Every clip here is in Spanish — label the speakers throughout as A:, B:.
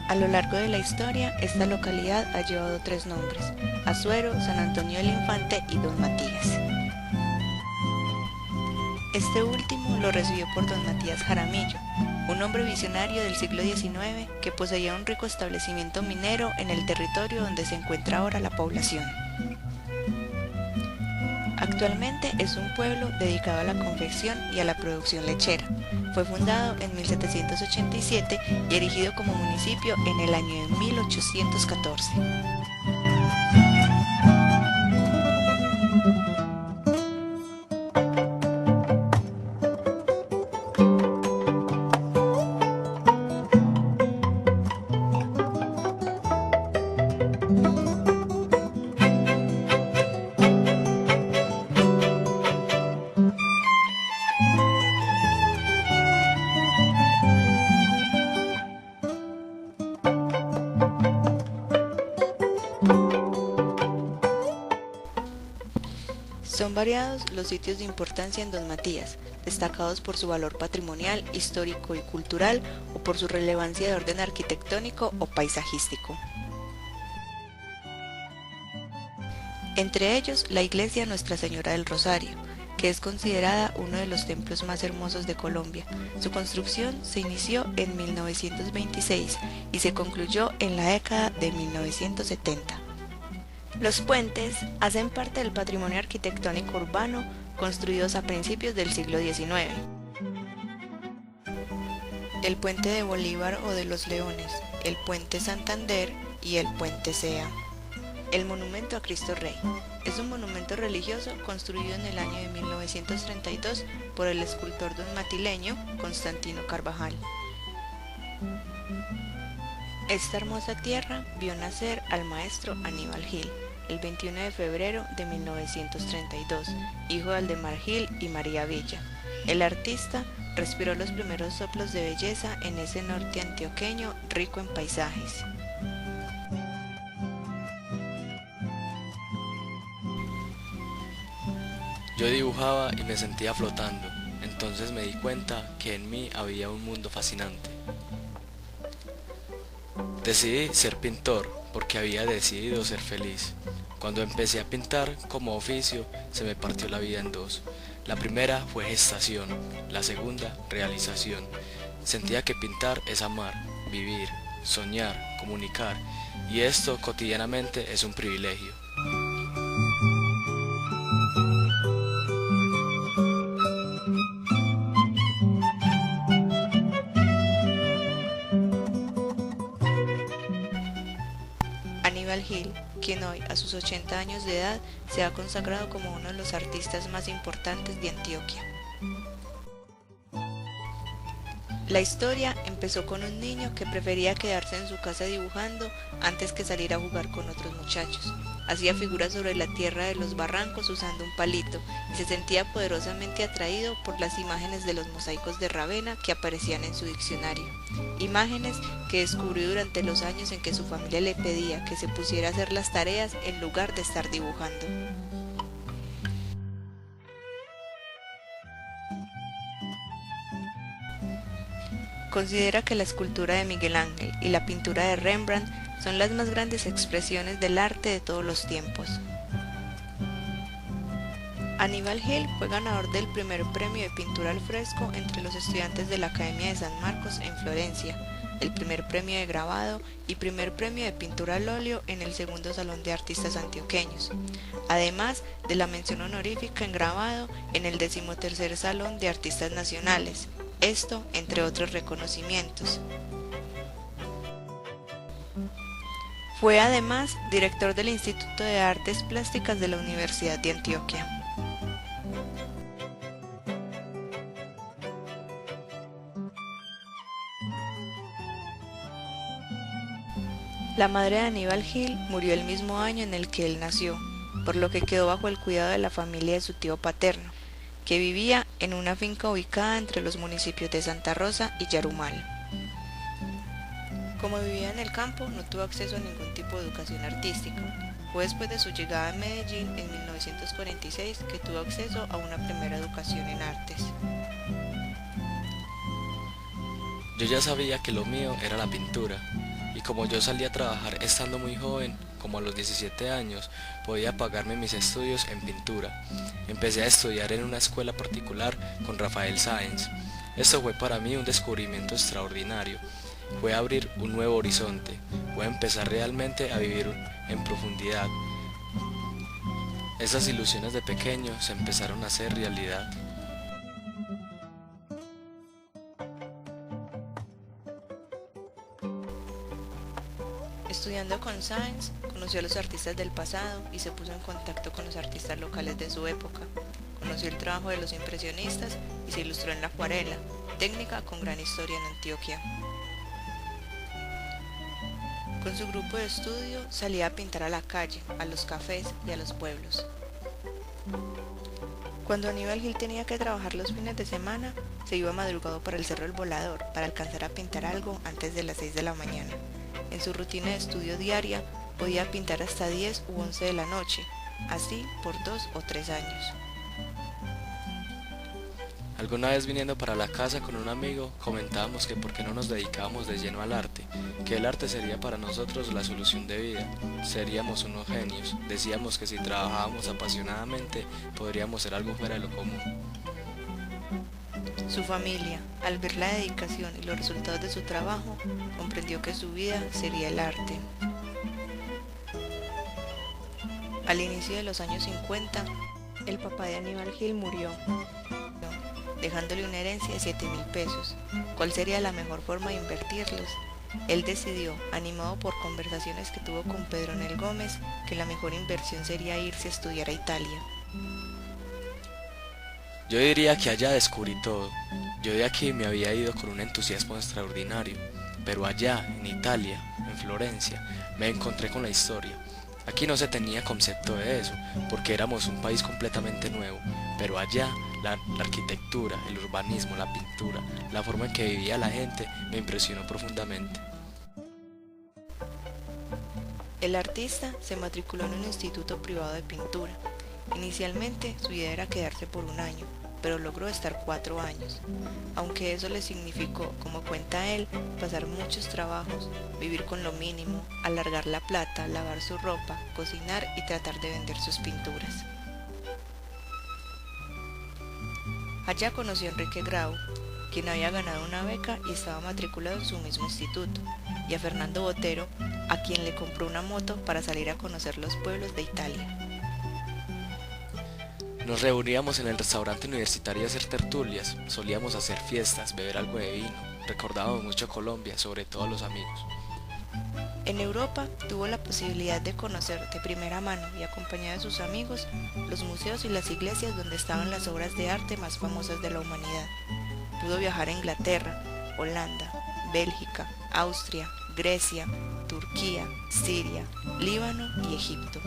A: A lo largo de la historia, esta localidad ha llevado tres nombres: Azuero, San Antonio del Infante y Don Matías. Este último lo recibió por Don Matías Jaramillo, un hombre visionario del siglo XIX que poseía un rico establecimiento minero en el territorio donde se encuentra ahora la población. Actualmente es un pueblo dedicado a la confección y a la producción lechera. Fue fundado en 1787 y erigido como municipio en el año de 1814. Son variados los sitios de importancia en Don Matías, destacados por su valor patrimonial, histórico y cultural o por su relevancia de orden arquitectónico o paisajístico. Entre ellos, la iglesia Nuestra Señora del Rosario, que es considerada uno de los templos más hermosos de Colombia. Su construcción se inició en 1926 y se concluyó en la década de 1970. Los puentes hacen parte del patrimonio arquitectónico urbano construidos a principios del siglo XIX. El puente de Bolívar o de los Leones, el puente Santander y el puente Sea. El monumento a Cristo Rey es un monumento religioso construido en el año de 1932 por el escultor donmatileño Constantino Carvajal. Esta hermosa tierra vio nacer al maestro Aníbal Gil el 21 de febrero de 1932, hijo de Aldemar Gil y María Villa. El artista respiró los primeros soplos de belleza en ese norte antioqueño rico en paisajes.
B: Yo dibujaba y me sentía flotando, entonces me di cuenta que en mí había un mundo fascinante. Decidí ser pintor porque había decidido ser feliz. Cuando empecé a pintar como oficio, se me partió la vida en dos. La primera fue gestación, la segunda realización. Sentía que pintar es amar, vivir, soñar, comunicar, y esto cotidianamente es un privilegio.
A: Aníbal Gil, quien hoy, a sus 80 años de edad, se ha consagrado como uno de los artistas más importantes de Antioquia. La historia empezó con un niño que prefería quedarse en su casa dibujando antes que salir a jugar con otros muchachos. Hacía figuras sobre la tierra de los barrancos usando un palito y se sentía poderosamente atraído por las imágenes de los mosaicos de Ravenna que aparecían en su diccionario. Imágenes que descubrió durante los años en que su familia le pedía que se pusiera a hacer las tareas en lugar de estar dibujando. Considera que la escultura de Miguel Ángel y la pintura de Rembrandt son las más grandes expresiones del arte de todos los tiempos. Aníbal Gil fue ganador del primer premio de pintura al fresco entre los estudiantes de la Academia de San Marcos en Florencia, el primer premio de grabado y primer premio de pintura al óleo en el segundo Salón de Artistas Antioqueños, además de la mención honorífica en grabado en el 13º Salón de Artistas Nacionales, esto entre otros reconocimientos. Fue además director del Instituto de Artes Plásticas de la Universidad de Antioquia. La madre de Aníbal Gil murió el mismo año en el que él nació, por lo que quedó bajo el cuidado de la familia de su tío paterno, que vivía en una finca ubicada entre los municipios de Santa Rosa y Yarumal. Como vivía en el campo, no tuvo acceso a ningún tipo de educación artística. Fue después de su llegada a Medellín en 1946 que tuvo acceso a una primera educación en artes.
B: Yo ya sabía que lo mío era la pintura, y como yo salí a trabajar estando muy joven, como a los 17 años, podía pagarme mis estudios en pintura. Empecé a estudiar en una escuela particular con Rafael Sáenz. Esto fue para mí un descubrimiento extraordinario. Fue abrir un nuevo horizonte, fue empezar realmente a vivir en profundidad. Esas ilusiones de pequeño se empezaron a hacer realidad.
A: Estudiando con Sáenz, conoció a los artistas del pasado y se puso en contacto con los artistas locales de su época. Conoció el trabajo de los impresionistas y se ilustró en la acuarela, técnica con gran historia en Antioquia. Con su grupo de estudio salía a pintar a la calle, a los cafés y a los pueblos. Cuando Aníbal Gil tenía que trabajar los fines de semana, se iba madrugado para el Cerro El Volador para alcanzar a pintar algo antes de las 6 de la mañana. En su rutina de estudio diaria podía pintar hasta 10 u 11 de la noche, así por 2 o 3 años.
B: Alguna vez viniendo para la casa con un amigo, comentábamos que por qué no nos dedicábamos de lleno al arte, que el arte sería para nosotros la solución de vida, seríamos unos genios, decíamos que si trabajábamos apasionadamente podríamos ser algo fuera de lo común.
A: Su familia, al ver la dedicación y los resultados de su trabajo, comprendió que su vida sería el arte. Al inicio de los años 50, el papá de Aníbal Gil murió, dejándole una herencia de 7.000 pesos. ¿Cuál sería la mejor forma de invertirlos? Él decidió, animado por conversaciones que tuvo con Pedro Nel Gómez, que la mejor inversión sería irse a estudiar a Italia.
B: Yo diría que allá descubrí todo. Yo de aquí me había ido con un entusiasmo extraordinario, pero allá, en Italia, en Florencia, me encontré con la historia. Aquí no se tenía concepto de eso, porque éramos un país completamente nuevo, pero allá la arquitectura, el urbanismo, la pintura, la forma en que vivía la gente me impresionó profundamente.
A: El artista se matriculó en un instituto privado de pintura. Inicialmente su idea era quedarse por un año, pero logró estar 4 años, aunque eso le significó, como cuenta él, pasar muchos trabajos, vivir con lo mínimo, alargar la plata, lavar su ropa, cocinar y tratar de vender sus pinturas. Allá conoció a Enrique Grau, quien había ganado una beca y estaba matriculado en su mismo instituto, y a Fernando Botero, a quien le compró una moto para salir a conocer los pueblos de Italia.
B: Nos reuníamos en el restaurante universitario a hacer tertulias, solíamos hacer fiestas, beber algo de vino, recordábamos mucho Colombia, sobre todo a los amigos.
A: En Europa tuvo la posibilidad de conocer de primera mano y acompañado de sus amigos los museos y las iglesias donde estaban las obras de arte más famosas de la humanidad. Pudo viajar a Inglaterra, Holanda, Bélgica, Austria, Grecia, Turquía, Siria, Líbano y Egipto.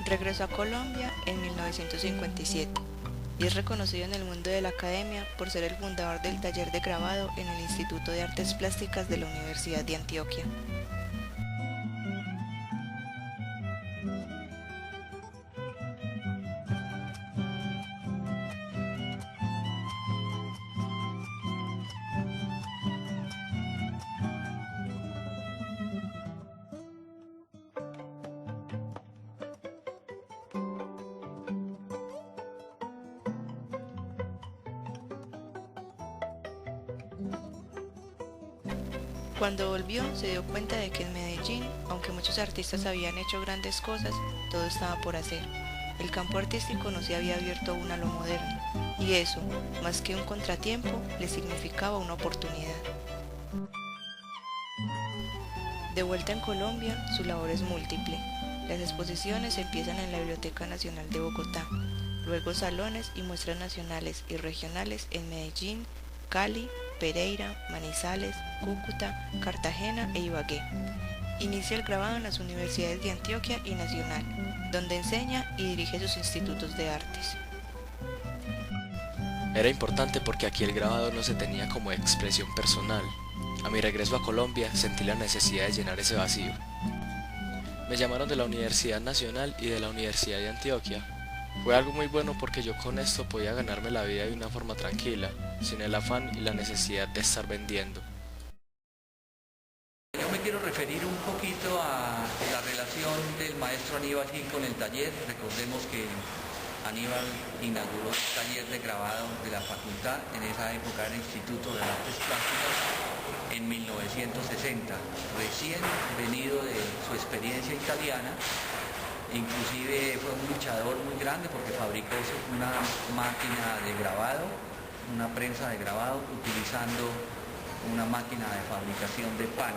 A: Regresó a Colombia en 1957 y es reconocido en el mundo de la academia por ser el fundador del taller de grabado en el Instituto de Artes Plásticas de la Universidad de Antioquia. Cuando volvió, se dio cuenta de que en Medellín, aunque muchos artistas habían hecho grandes cosas, todo estaba por hacer. El campo artístico no se había abierto aún a lo moderno, y eso, más que un contratiempo, le significaba una oportunidad. De vuelta en Colombia, su labor es múltiple. Las exposiciones empiezan en la Biblioteca Nacional de Bogotá, luego salones y muestras nacionales y regionales en Medellín, Cali, Pereira, Manizales, Cúcuta, Cartagena e Ibagué. Inicia el grabado en las universidades de Antioquia y Nacional, donde enseña y dirige sus institutos de artes.
B: Era importante porque aquí el grabado no se tenía como expresión personal. A mi regreso a Colombia sentí la necesidad de llenar ese vacío. Me llamaron de la Universidad Nacional y de la Universidad de Antioquia. Fue algo muy bueno porque yo con esto podía ganarme la vida de una forma tranquila, sin el afán y la necesidad de estar vendiendo.
C: Yo me quiero referir un poquito a la relación del maestro Aníbal Gil con el taller. Recordemos que Aníbal inauguró el taller de grabado de la facultad, en esa época era Instituto de Artes Plásticas, en 1960, recién venido de su experiencia italiana. Inclusive fue un luchador muy grande porque fabricó una máquina de grabado, una prensa de grabado, utilizando una máquina de fabricación de pan.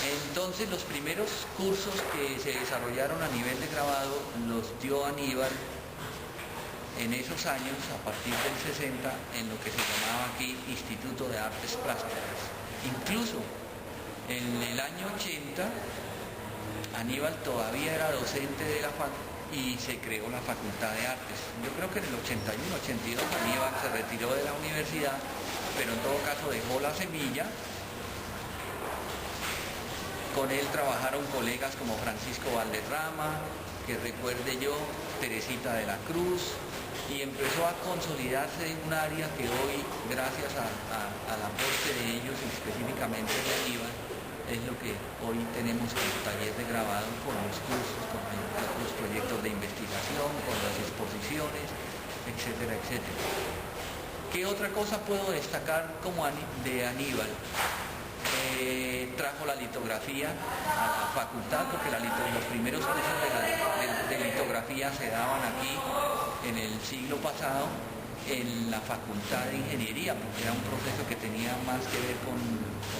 C: Entonces los primeros cursos que se desarrollaron a nivel de grabado los dio Aníbal en esos años, a partir del 60, en lo que se llamaba aquí Instituto de Artes Plásticas. Incluso en el año 80, Aníbal todavía era docente de la facultad y se creó la Facultad de Artes. Yo creo que en el 81, 82 Aníbal se retiró de la universidad, pero en todo caso dejó la semilla. Con él trabajaron colegas como Francisco Valderrama, que recuerde yo, Teresita de la Cruz, y empezó a consolidarse en un área que hoy, gracias al aporte de ellos y específicamente de Aníbal, es lo que hoy tenemos como taller de grabado, con los cursos, con los proyectos de investigación, con las exposiciones, etcétera, etcétera. ¿Qué otra cosa puedo destacar como de Aníbal? Trajo la litografía a la facultad, porque los primeros cursos de litografía se daban aquí en el siglo pasado en la Facultad de Ingeniería, porque era un proceso que tenía más que ver con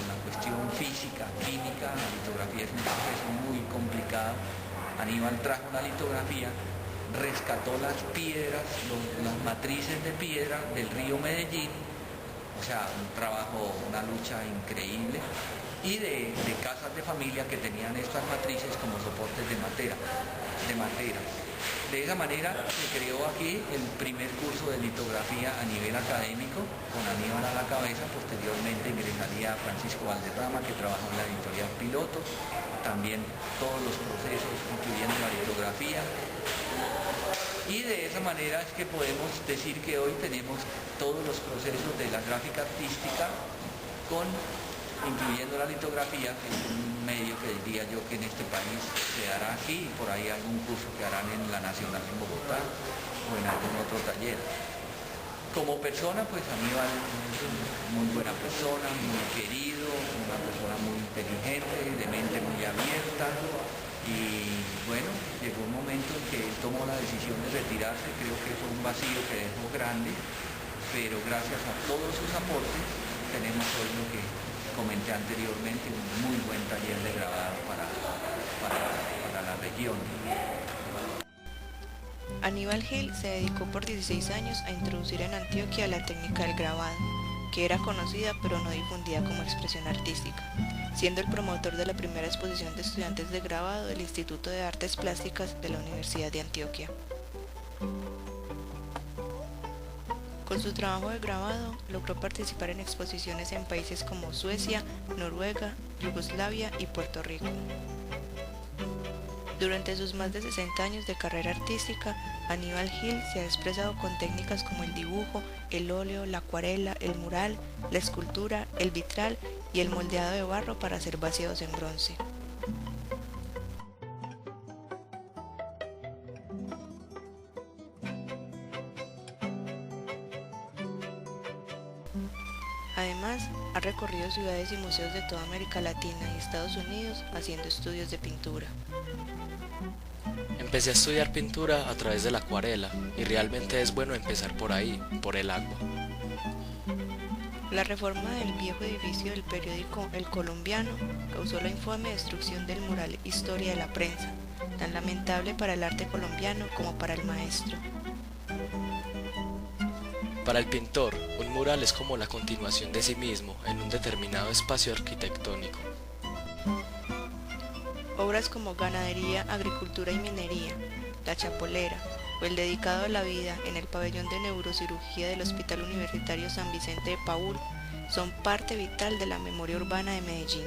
C: la cuestión física, química. La litografía es un proceso muy complicado. Aníbal trajo la litografía, rescató las piedras, las matrices de piedra del río Medellín, o sea, un trabajo, una lucha increíble, y de casas de familia que tenían estas matrices como soportes de madera. De esa manera se creó aquí el primer curso de litografía a nivel académico, con Aníbal a la cabeza. Posteriormente ingresaría Francisco Valderrama, que trabajó en la editorial Piloto, también todos los procesos, incluyendo la litografía. Y de esa manera es que podemos decir que hoy tenemos todos los procesos de la gráfica artística, incluyendo la litografía, que es un medio que diría yo que en este país se hará aquí, y por ahí algún curso que harán en la Nacional en Bogotá o en algún otro taller. Como persona, pues Aníbal es muy buena persona, muy querido, una persona muy inteligente, de mente muy abierta. Y bueno, llegó un momento en que él tomó la decisión de retirarse. Creo que fue un vacío que dejó grande, pero gracias a todos sus aportes tenemos hoy lo que comenté anteriormente, un muy buen taller de grabado para la región.
A: Aníbal Gil se dedicó por 16 años a introducir en Antioquia la técnica del grabado, que era conocida pero no difundida como expresión artística, siendo el promotor de la primera exposición de estudiantes de grabado del Instituto de Artes Plásticas de la Universidad de Antioquia. Con su trabajo de grabado, logró participar en exposiciones en países como Suecia, Noruega, Yugoslavia y Puerto Rico. Durante sus más de 60 años de carrera artística, Aníbal Gil se ha expresado con técnicas como el dibujo, el óleo, la acuarela, el mural, la escultura, el vitral y el moldeado de barro para hacer vaciados en bronce. Además, ha recorrido ciudades y museos de toda América Latina y Estados Unidos haciendo estudios de pintura.
B: Empecé a estudiar pintura a través de la acuarela y realmente es bueno empezar por ahí, por el agua.
A: La reforma del viejo edificio del periódico El Colombiano causó la infame destrucción del mural Historia de la Prensa, tan lamentable para el arte colombiano como para el maestro.
B: Para el pintor, un mural es como la continuación de sí mismo en un determinado espacio arquitectónico.
A: Obras como Ganadería, Agricultura y Minería, La Chapolera o el dedicado a la vida en el pabellón de neurocirugía del Hospital Universitario San Vicente de Paúl son parte vital de la memoria urbana de Medellín.